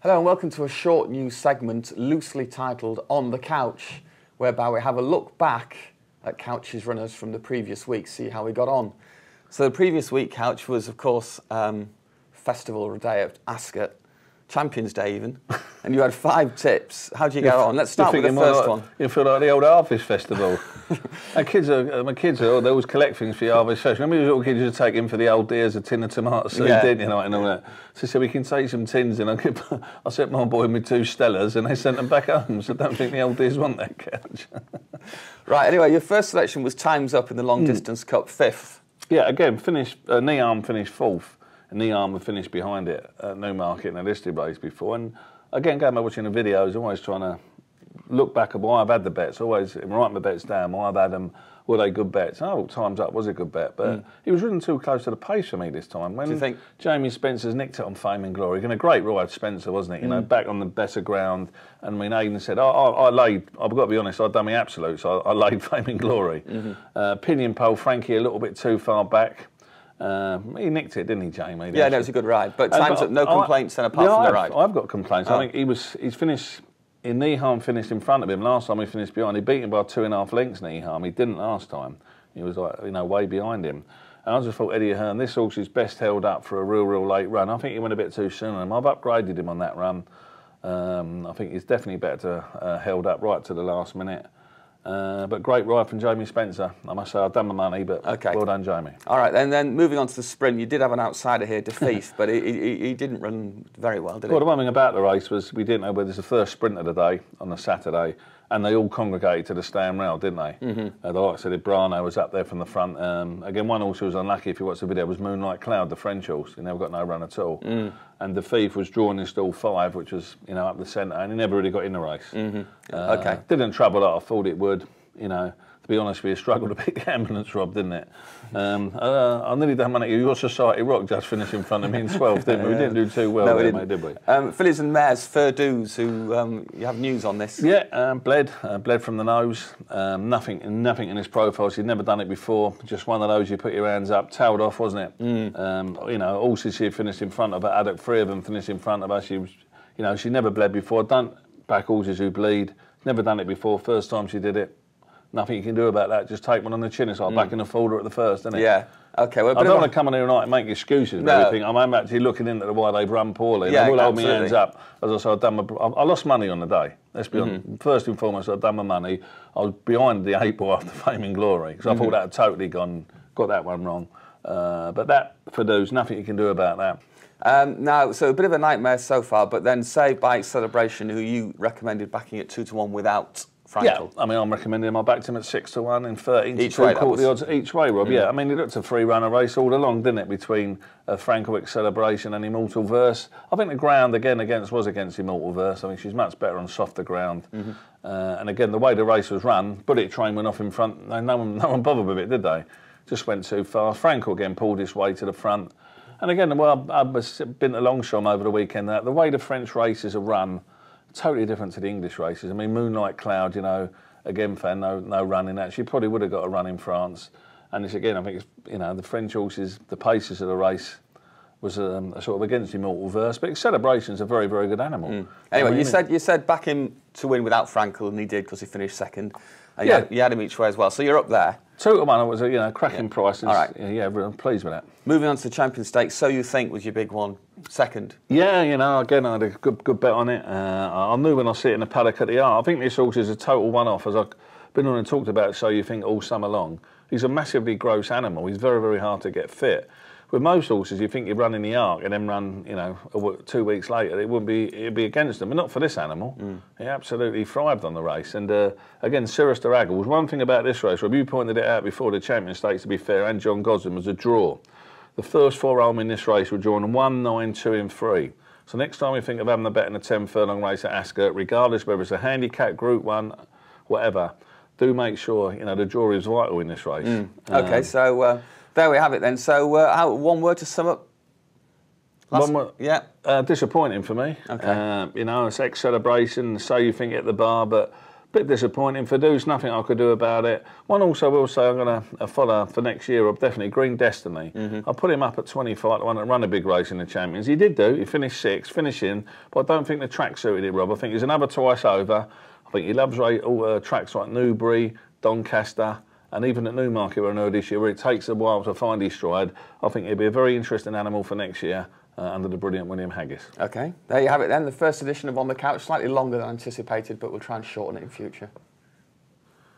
Hello and welcome to a short news segment loosely titled On the Couch, whereby we have a look back at Couch's runners from the previous week, see how we got on. So the previous week, Couch, was of course Festival Day at Ascot, Champions Day even, and you had 5 tips. How did you get on? Let's start with the first one. You feel like the old Harvest Festival. my kids they always collect things for your Harvest Festival. Remember, little kids used to take in for the old dears a tin of tomato soup, didn't you, and all that. So we can take some tins, and I sent my boy with 2 Stellas, and they sent them back home. So I don't think the old dears want that Couch. Right. Anyway, your first selection was Times Up in the Long Distance Cup, 5th. Yeah. Again, Nearm finished 4th. And Nearm had finished behind it at Newmarket in a listed race before. And again, going back watching the videos, always trying to look back at why I've had the bets, always write my bets down, why I've had them, were they good bets? Oh, Times Up was a good bet, but he was running too close to the pace for me this time. When Do you think? Jamie Spencer's nicked it on Fame and Glory, again, a great ride, Spencer, wasn't it? You know, back on the better ground. And I mean, Aiden said, I've got to be honest, I'd done my absolutes, I laid Fame and Glory. Pinion pole, Frankie a little bit too far back. He nicked it, didn't he, Jamie? Yeah, no, it was a good ride. But Times Up, no complaints then apart from the ride. I've got complaints. I think he's finished. Nearm finished in front of him. Last time he finished behind, he beat him by 2.5 lengths. Nearm, he didn't last time. He was like, way behind him. And I just thought Eddie Hearn, this horse is best held up for a real late run. I think he went a bit too soon on him. I've upgraded him on that run. I think he's definitely better held up right to the last minute. But great ride from Jamie Spencer. I must say, I've done my money, but well done, Jamie. All right, and then moving on to the sprint, you did have an outsider here, Dafeef, but he didn't run very well, did he? Well, the one thing about the race was we didn't know whether it's the first sprint of the day on the Saturday, and they all congregated to the stand rail, didn't they? Like I said, Brano was up there from the front. Again, one horse who was unlucky, if you watch the video, was Moonlight Cloud, the French horse. He never got no run at all. And Dafeef was drawn in stall 5, which was up the centre, and he never really got in the race. Didn't trouble that I thought it would. To be honest with you, struggled to beat the ambulance, Rob, didn't it? I nearly done money. Your Society Rock just finished in front of me in 12th, didn't we? We didn't do too well there, mate, did we? Fillies and Mares, Ferdoos, who you have news on this. Yeah, bled from the nose. Nothing in his profile. She'd never done it before. Just one of those you put your hands up, tailed off, wasn't it? Horses she had finished in front of her, haddock, 3 of them finished in front of her. She was, she never bled before. Done back horses who bleed. Never done it before. First time she did it. Nothing you can do about that. Just take one on the chin. It's like back in the folder at the first, isn't it? Yeah. Okay. Well, I don't want to come on here tonight and make excuses and everything. I'm actually looking into why they've run poorly. Yeah, I will hold my hands up. As I said, I lost money on the day. Let's be honest. First and foremost, I'd done my money. I was behind the 8 ball after Fame and Glory because I thought that had totally got that one wrong. But that, Ferdoos, nothing you can do about that. Now, so a bit of a nightmare so far, but then Saved by Excelebration, who you recommended backing at 2-1 without Frankel. Yeah, I mean, I'm recommending him. I backed him at 6-1 in 13 each way. Caught the odds each way, Rob. Yeah, I mean, it looked a 3-runner race all along, didn't it, between Frankel Excelebration and Immortal Verse. I think the ground again was against Immortal Verse. I mean, she's much better on softer ground. And again, the way the race was run, Bullet Train went off in front. No one bothered with it, did they? Just went too far. Frankel again pulled his way to the front. And again, well, I've been to Longchamp over the weekend. The way the French races are run, totally different to the English races. I mean, Moonlight Cloud, again, no run in that. She probably would have got a run in France. And it's again, I think it's, the French horses, the paces of the race was sort of against Immortal Verse. But Celebration's a very, very good animal. Anyway, you said back him to win without Frankel, and he did because he finished second. And you had him each way as well, so you're up there. 2-1 was a cracking price. All right. Yeah, I'm pleased with that. Moving on to the Champion Stakes, So You Think was your big one, second. Yeah, again, I had a good bet on it. I knew when I see it in the paddock at the R. I think this horse is a total one-off, as I've been on and talked about So You Think all summer long. He's a massively gross animal. He's very, very hard to get fit. With most horses, you think you run in the Arc and then run, 2 weeks later, it'd be against them. But not for this animal. He absolutely thrived on the race. And again, Cirrus to Aigles. One thing about this race, Rob, you pointed it out before the Champion Stakes, to be fair, and John Gosden, was a draw. The first 4 home in this race were drawn 1, 9, 2 and 3. So next time you think of having a bet in a 10 furlong race at Ascot, regardless whether it's a handicap, Group 1, whatever, do make sure, the draw is vital in this race. Okay, so there we have it then. So one word to sum up? One word? Yeah. Disappointing for me. Okay. It's Excelebration, So You Think at the bar, but Bit disappointing. Ferdoos, nothing I could do about it. One also will say I'm going to follow for next year, definitely Green Destiny. I put him up at 25 to 1 and run a big race in the Champions. He did do. He finished 6th, finishing, but I don't think the track suited him, Rob. I think he's another twice over. I think he loves tracks like Newbury, Doncaster, and even at Newmarket where I know this year, where it takes a while to find his stride. I think he'll be a very interesting animal for next year. Under the brilliant William Haggis. Okay, there you have it then, the first edition of On the Couch, slightly longer than anticipated, but we'll try and shorten it in future.